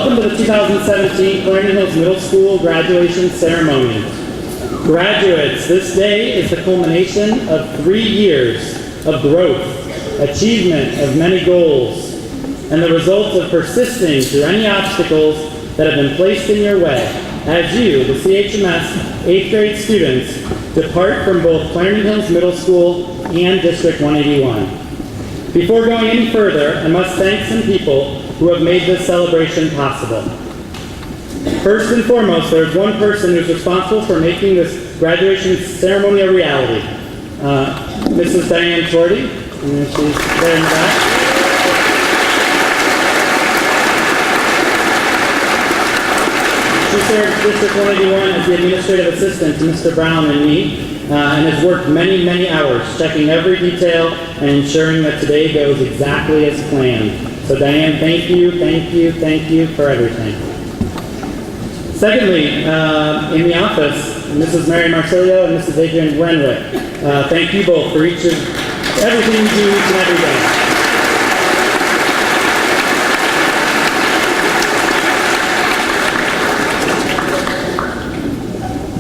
Welcome to the 2017 Clarendon Hills Middle School graduation ceremony. Graduates, this day is the culmination of 3 years of growth, achievement of many goals, and the result of persisting through any obstacles that have been placed in your way as you, the CHMS 8th grade students, depart from both Clarendon Hills Middle School and District 181. Before going any further, I must thank some people who have made this celebration possible. First and foremost, there's one person who's responsible for making this graduation ceremony a reality. Mrs. Diane Shorty, and she's there in the back. She serves District 181 as the administrative assistant to Mr. Brown and me, and has worked many, many hours checking every detail and ensuring that today goes exactly as planned. So Diane, thank you for everything. Secondly, in the office, Mrs. Mary Marcilio and Mrs. Adrian Renwick. Thank you both for everything you do each and every day.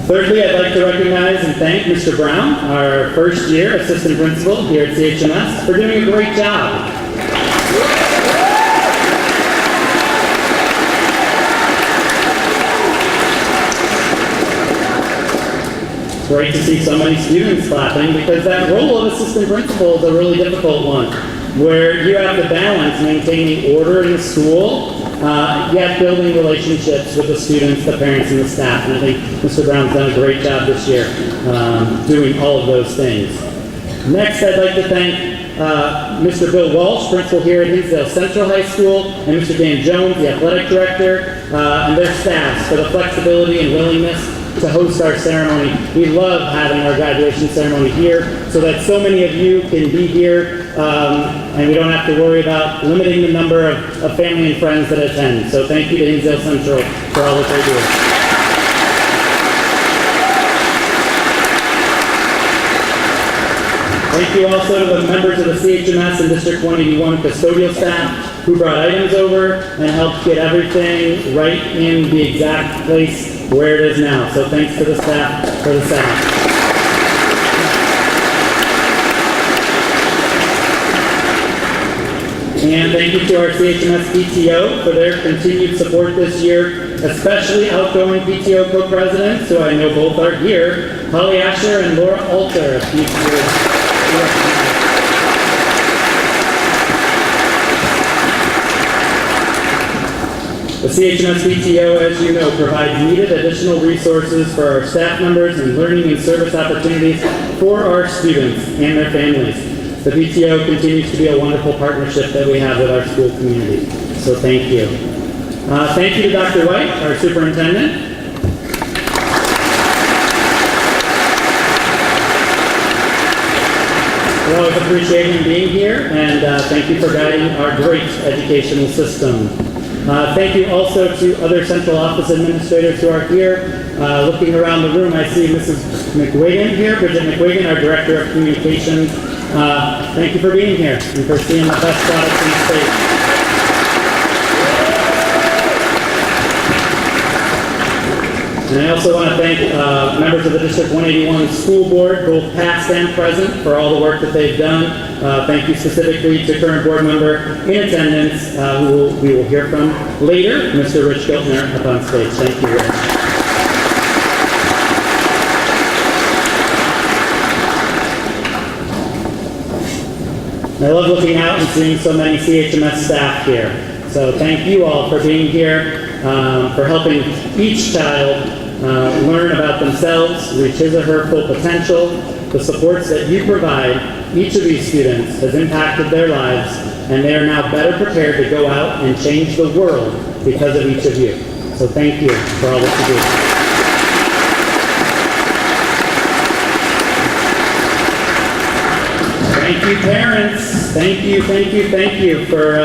Thirdly, I'd like to recognize and thank Mr. Brown, our first year assistant principal here at CHMS, for doing a great job. Great to see so many students clapping, because that role of assistant principal is a really difficult one, where you have to balance maintaining order in the school, yet building relationships with the students, the parents, and the staff. And I think Mr. Brown's done a great job this year doing all of those things. Next, I'd like to thank Mr. Bill Walsh, principal here at Hinsdale Central High School, and Mr. Dan Jones, the athletic director, and their staffs for the flexibility and willingness to host our ceremony. We love having our graduation ceremony here so that so many of you can be here, and we don't have to worry about limiting the number of family and friends that attend. So thank you to Hinsdale Central for all that they do. Thank you also to the members of the CHMS and District 181 custodial staff who brought items over and helped get everything right in the exact place where it is now. So thanks to the staff for the setup. And thank you to our CHMS PTO for their continued support this year, especially outgoing PTO co-presidents, who I know both are here, Holly Asher and Laura Alter. The CHMS PTO, as you know, provides needed additional resources for our staff members and learning and service opportunities for our students and their families. The PTO continues to be a wonderful partnership that we have with our school community. So thank you. Thank you to Dr. White, our superintendent. We always appreciate him being here, and thank you for guiding our great educational system. Thank you also to other central office administrators who are here. Looking around the room, I see Mrs. McWigan here, Bridget McWigan, our Director of Communications. Thank you for being here and for seeing the best products in the state. And I also want to thank members of the District 181 School Board, both past and present, for all the work that they've done. Thank you specifically to current board member in attendance, who we will hear from later, Mr. Rich Giltner, up on stage. Thank you, Rich. I love looking out and seeing so many CHMS staff here. So thank you all for being here, for helping each child learn about themselves, reach his or her full potential. The supports that you provide each of these students has impacted their lives, and they are now better prepared to go out and change the world because of each of you. So thank you for all that you do. Thank you, parents. Thank you for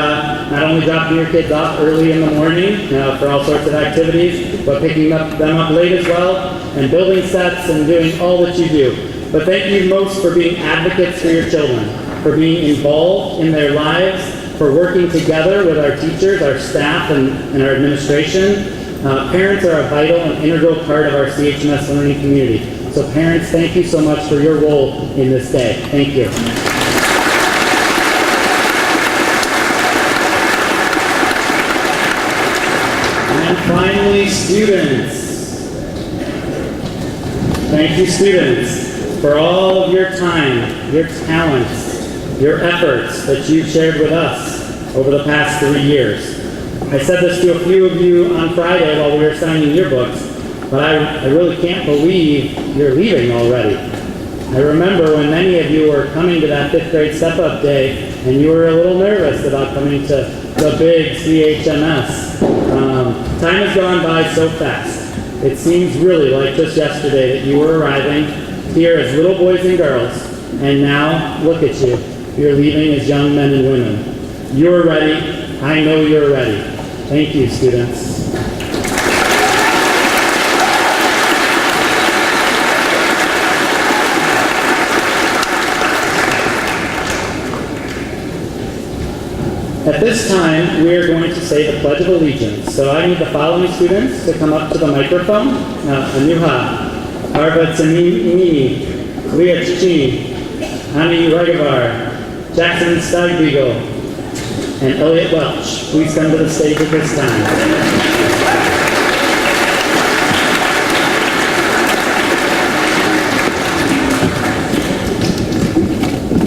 not only dropping your kids off early in the morning for all sorts of activities, but picking them up late as well, and building sets and doing all that you do. But thank you most for being advocates for your children, for being involved in their lives, for working together with our teachers, our staff, and our administration. Parents are a vital and integral part of our CHMS learning community. So parents, thank you so much for your role in this day. Thank you. And finally, students. Thank you, students, for all of your time, your talents, your efforts that you've shared with us over the past 3 years. I said this to a few of you on Friday while we were signing yearbooks, but I really can't believe you're leaving already. I remember when many of you were coming to that 5th grade step-up day, and you were a little nervous about coming to the big CHMS. Time has gone by so fast. It seems really like just yesterday that you were arriving here as little boys and girls, and now, look at you. You're leaving as young men and women. You're ready. I know you're ready. Thank you, students. At this time, we are going to say the Pledge of Allegiance. So I need the following students to come up to the microphone. Anuha, Arva Tsanini, Leah Chichi, Ani Ragavar, Jackson Stagbeagle, and Elliot Welch. Please come to the stage at this time.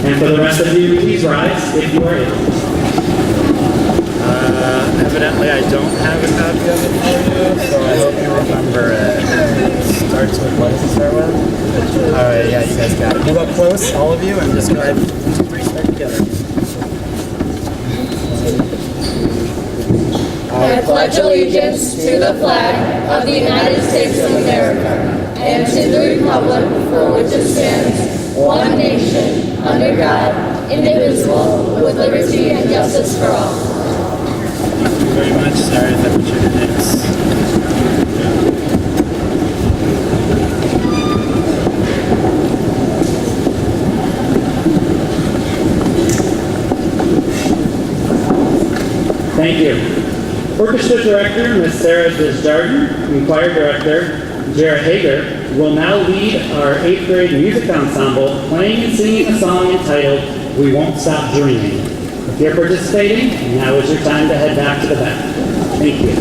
And for the rest of you, please rise if you are able. Evidently, I don't have a copy of it for you, so I hope you remember it. It starts with, what does it start with? Alright, yeah, you guys got it. Move up close, all of you, and describe 1, 2, 3, start together. I pledge allegiance to the flag of the United States of America and to the republic for which it stands, one nation, under God, indivisible, with liberty and justice for all. Thank you very much. Sorry if I butchered your names. Thank you. Orchestra Director, Ms. Sarah Desjardins, and Choir Director, Jara Hager, will now lead our 8th grade music ensemble playing and singing a song entitled, We Won't Stop Dreaming. If you're participating, now is your time to head back to the back. Thank you.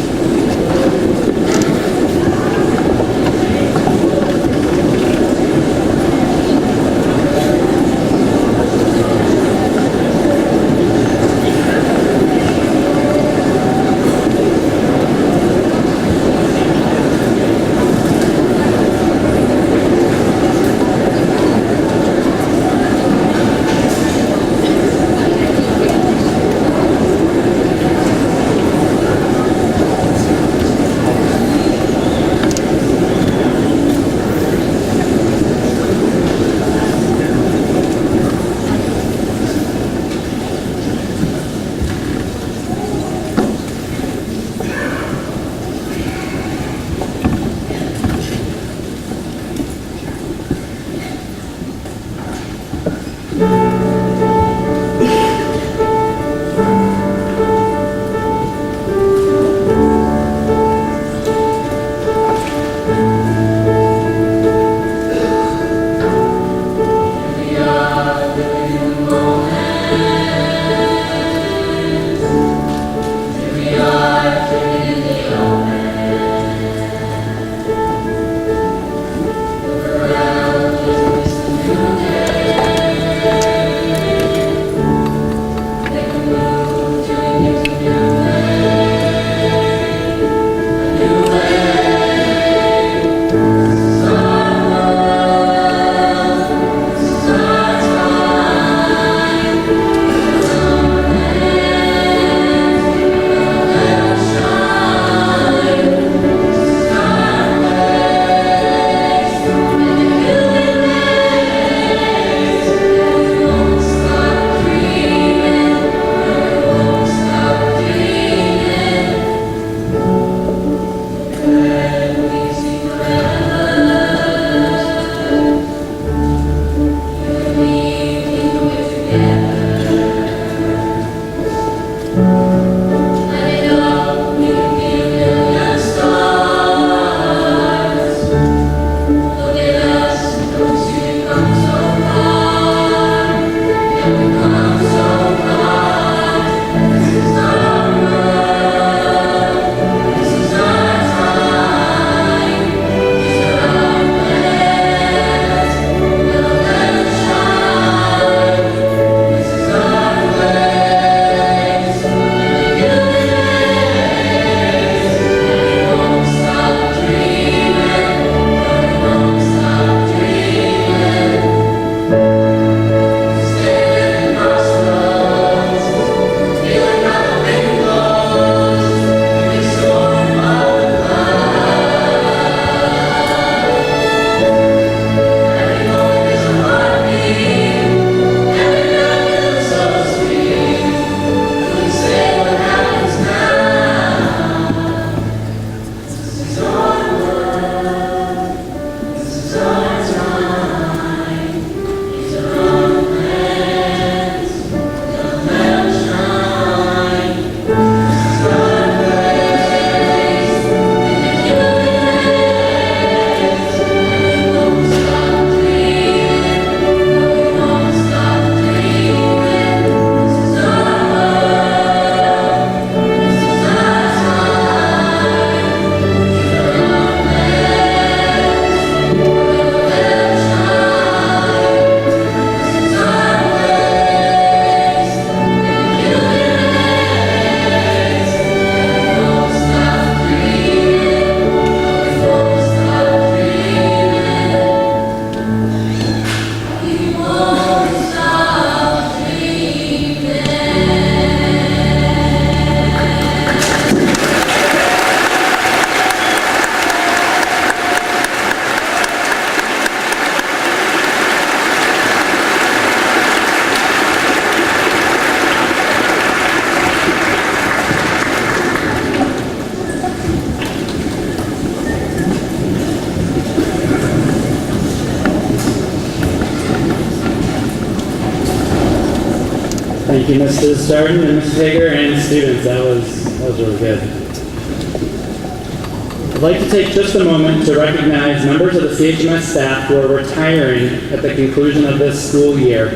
Thank you, Mrs. Darden and Mrs. Hager and students. That was really good. I'd like to take just a moment to recognize members of the CHMS staff who are retiring at the conclusion of this school year.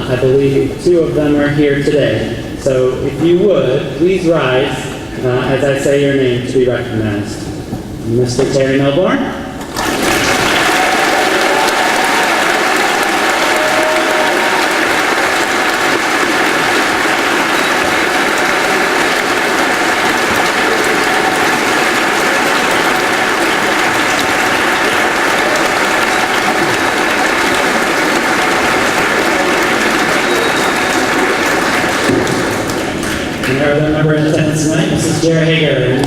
I believe 2 of them are here today. So if you would, please rise as I say your name to be recognized. Mr. Terry Melbourne. And our other member in attendance tonight, Mrs. Jerry Hager.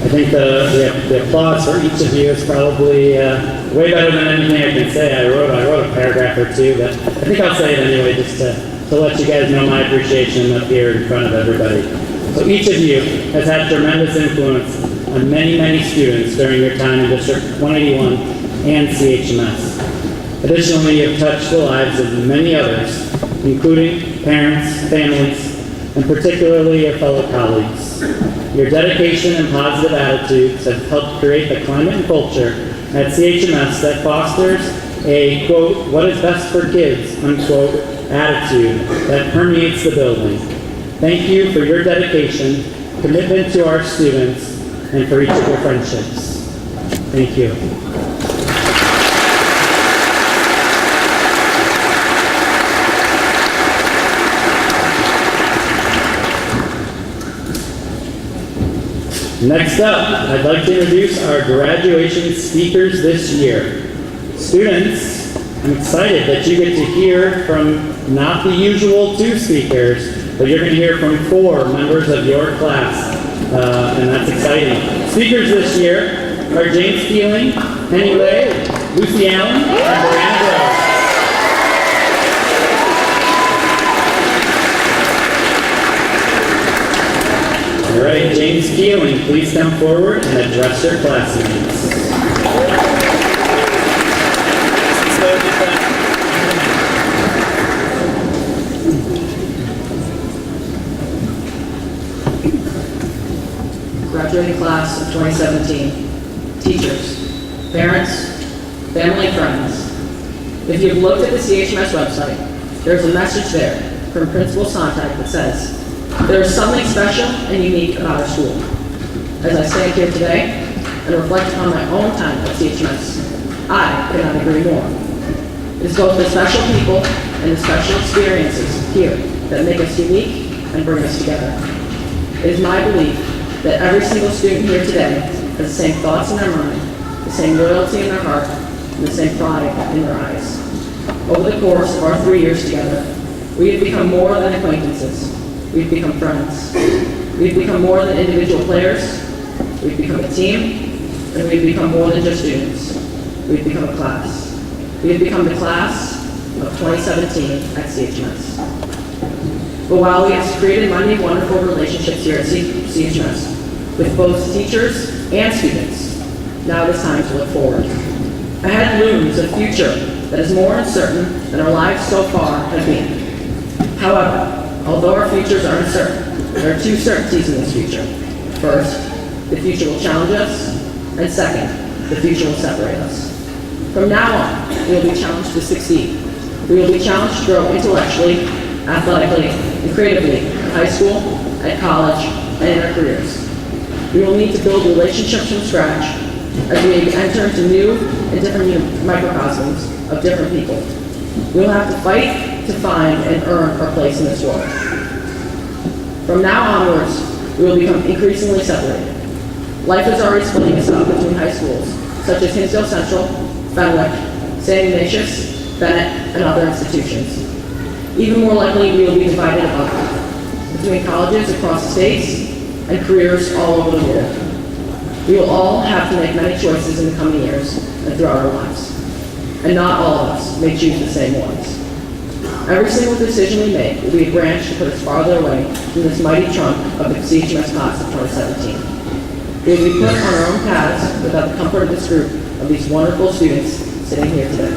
I think the applause for each of you is probably way better than anything I can say. I wrote a paragraph or 2, but I think I'll say it anyway just to let you guys know my appreciation up here in front of everybody. So each of you has had tremendous influence on many, many students during your time in District 181 and CHMS. Additionally, you've touched the lives of many others, including parents, families, and particularly your fellow colleagues. Your dedication and positive attitudes have helped create the climate and culture at CHMS that fosters a, quote, what is best for kids, unquote, attitude that permeates the building. Thank you for your dedication, commitment to our students, and for each of your friendships. Thank you. Next up, I'd like to introduce our graduation speakers this year. Students, I'm excited that you get to hear from not the usual 2 speakers, but you're going to hear from 4 members of your class, and that's exciting. Speakers this year are James Keeling, Henny Lay, Lucy Allen, and Brianna Gross. All right, James Keeling, please come forward and address your classmates. Graduating class of 2017, teachers, parents, family and friends. If you've looked at the CHMS website, there's a message there from Principal Sontag that says, there is something special and unique about our school. As I stand here today and reflect on my own time at CHMS, I cannot agree more. It is both the special people and the special experiences here that make us unique and bring us together. It is my belief that every single student here today has the same thoughts in their mind, the same loyalty in their heart, and the same pride in their eyes. Over the course of our 3 years together, we have become more than acquaintances. We've become friends. We've become more than individual players. We've become a team, and we've become more than just students. We've become a class. We have become the class of 2017 at CHMS. But while we have created many wonderful relationships here at CHMS with both teachers and students, now it is time to look forward. Ahead looms a future that is more uncertain than our lives so far have been. However, although our futures are uncertain, there are 2 certainties in this future. First, the future will challenge us, and second, the future will separate us. From now on, we will be challenged to succeed. We will be challenged to grow intellectually, athletically, and creatively in high school, at college, and in our careers. We will need to build relationships from scratch as we enter into new and different microcosms of different people. We will have to fight to find and earn our place in this world. From now onwards, we will become increasingly separated. Life is already splitting us up between high schools, such as Hinsdale Central, Fenwick, St. Ignatius, Bennett, and other institutions. Even more likely, we will be divided up between colleges across the states and careers all over the world. We will all have to make many choices in the coming years and throughout our lives. And not all of us may choose the same ones. Every single decision we make will be a branch to put us farther away from this mighty trunk of the CHMS class of 2017. We will be put on our own paths without the comfort of this group of these wonderful students sitting here today.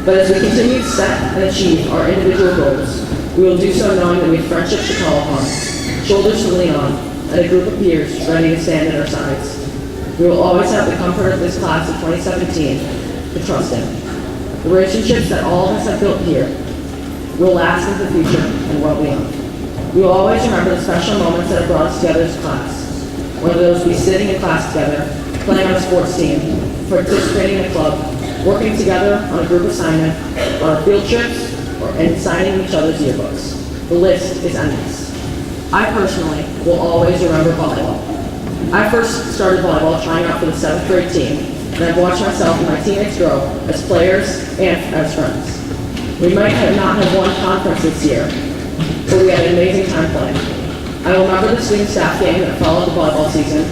But as we continue to set and achieve our individual goals, we will do so knowing that we have friendships to call upon, shoulders to lean on, and a group of peers ready to stand at our sides. We will always have the comfort of this class of 2017 to trust in. The relationships that all of us have built here will last into the future and well beyond. We will always remember the special moments that have brought us together as a class, whether those be sitting in class together, playing on a sports team, participating in a club, working together on a group assignment, on our field trips, and signing each other's yearbooks. The list is endless. I personally will always remember volleyball. I first started volleyball trying out for the 7th grade team, and I've watched myself and my teammates grow as players and as friends. We might not have won conference this year, but we had an amazing time playing. I will remember the student staff game that followed the volleyball season,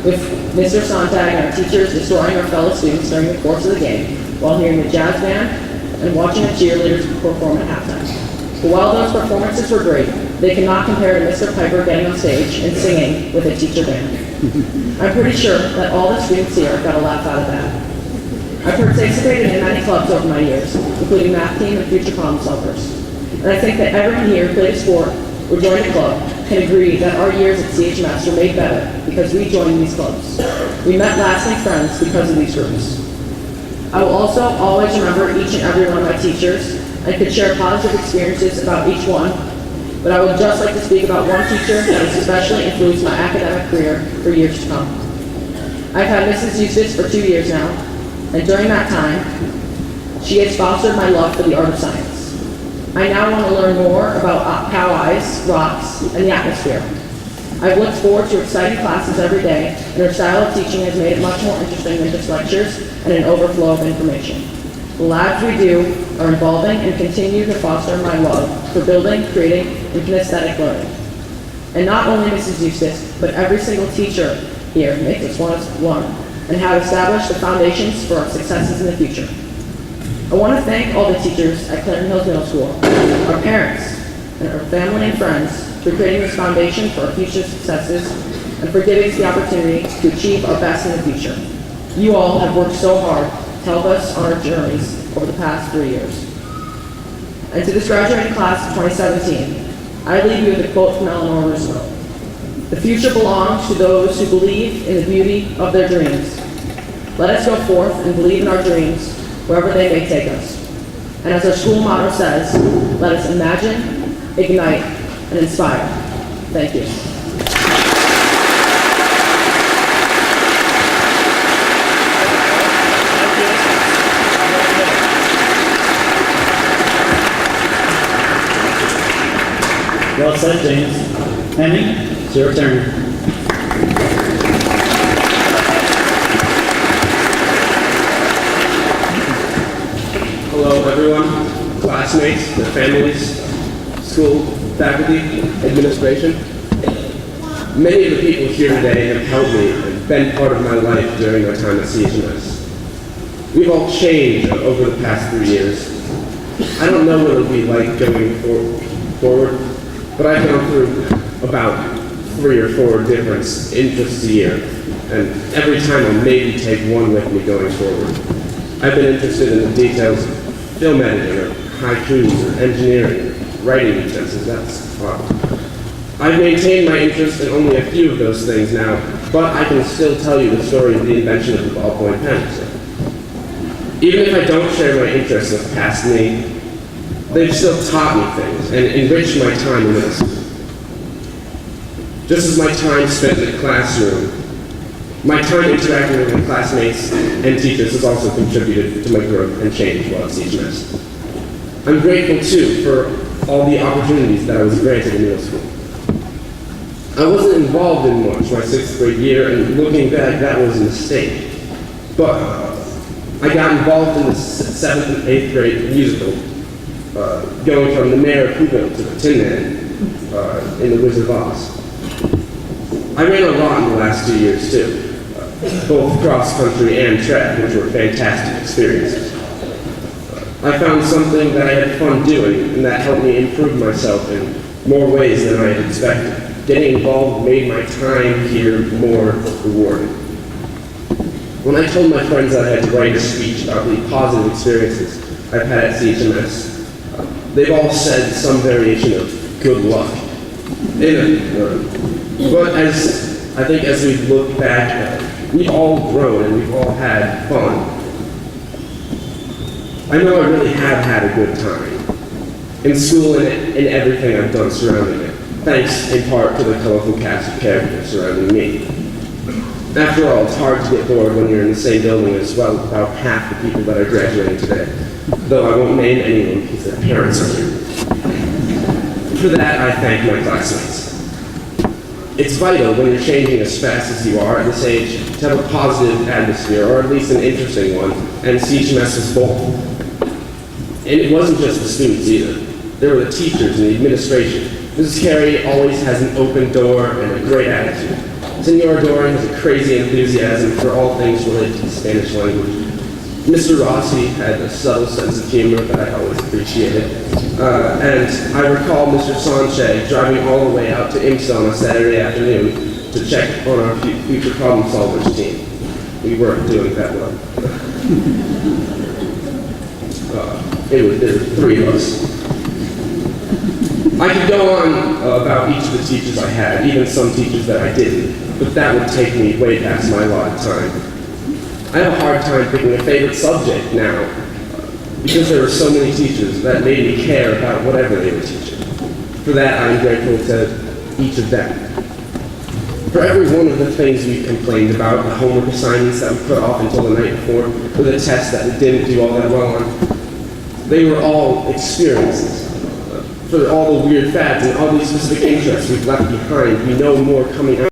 with Mr. Sontag and our teachers restoring our fellow students during the course of the game, while hearing the jazz band and watching the cheerleaders perform at halftime. But while those performances were great, they cannot compare to Mr. Piper getting on stage and singing with a teacher band. I'm pretty sure that all the students here got a laugh out of that. I've participated in many clubs over my years, including math team and future problem solvers. And I think that everyone here who played a sport or joined a club can agree that our years at CHMS were made better because we joined these clubs. We met lasting friends because of these groups. I will also always remember each and every one of my teachers and could share positive experiences about each one, but I would just like to speak about one teacher that has especially influenced my academic career for years to come. I've had Mrs. Eustace for 2 years now, and during that time, she has fostered my love for the art of science. I now want to learn more about cow eyes, rocks, and the atmosphere. I've looked forward to exciting classes every day, and her style of teaching has made it much more interesting than just lectures and an overflow of information. The labs we do are involving and continue to foster my love for building, creating, and kinesthetic learning. And not only Mrs. Eustace, but every single teacher here makes us want to learn and have established the foundations for our successes in the future. I want to thank all the teachers at Clinton Hills Middle School, our parents, and our family and friends for creating this foundation for our future successes and for giving us the opportunity to achieve our best in the future. You all have worked so hard to help us on our journeys over the past 3 years. And to this graduating class of 2017, I leave you with a quote from Eleanor Roosevelt. The future belongs to those who believe in the beauty of their dreams. Let us go forth and believe in our dreams wherever they may take us. And as our school motto says, let us imagine, ignite, and inspire. Thank you. Well said, James. Henning, it's your turn. Hello, everyone, classmates, their families, school, faculty, administration. Many of the people here today have helped me and been part of my life during my time at CHMS. We've all changed over the past 3 years. I don't know what it'll be like going forward, but I've gone through about 3 or 4 different interests a year, and every time I'll maybe take one with me going forward. I've been interested in the details of film editing, or haikus, or engineering, or writing utensils, that's fun. I've maintained my interest in only a few of those things now, but I can still tell you the story of the invention of the ballpoint pen. So, even if I don't share my interests with past me, they've still taught me things and enriched my time in this. Just as my time spent in the classroom, my time interacting with my classmates and teachers has also contributed to my growth and change while at CHMS. I'm grateful, too, for all the opportunities that I was granted in middle school. I wasn't involved in much my 6th grade year, and looking back, that was a mistake. But I got involved in the 7th and 8th grade musical, going from the Mayor of Whoville to the Tin Man in The Wizard of Oz. I ran a lot in the last 2 years, too. Both cross country and track, which were fantastic experiences. I found something that I had fun doing and that helped me improve myself in more ways than I had expected. Getting involved made my time here more rewarding. When I told my friends that I had to write a speech about the positive experiences I've had at CHMS, they've all said some variation of good luck. But as we look back, we've all grown and we've all had fun. I know I really have had a good time in school and in everything I've done surrounding it, thanks in part to the colorful cast of characters surrounding me. After all, it's hard to get bored when you're in the same building as well with about half the people that are graduating today, though I won't name anyone because their parents are here. For that, I thank my classmates. It's vital when you're changing as fast as you are at this age to have a positive atmosphere, or at least an interesting one, and CHMS was both. And it wasn't just the students either. There were the teachers and the administration. Mrs. Carey always has an open door and a great attitude. Senor Doran has a crazy enthusiasm for all things related to the Spanish language. Mr. Rossi had a subtle sense of humor that I always appreciated. And I recall Mr. Sanchez driving all the way out to IMSA on a Saturday afternoon to check on our future problem solvers team. We weren't doing that well. There were three of us. I could go on about each of the teachers I had, even some teachers that I didn't, but that would take me way past my allotted time. I have a hard time picking a favorite subject now, because there were so many teachers that made me care about whatever they were teaching. For that, I'm grateful to each of them. For every one of the things we complained about, the homework assignments that we put off until the night before, or the tests that we didn't do all that well on, they were all experiences. For all the weird fads and all these specific interests we've left behind, we know more coming out.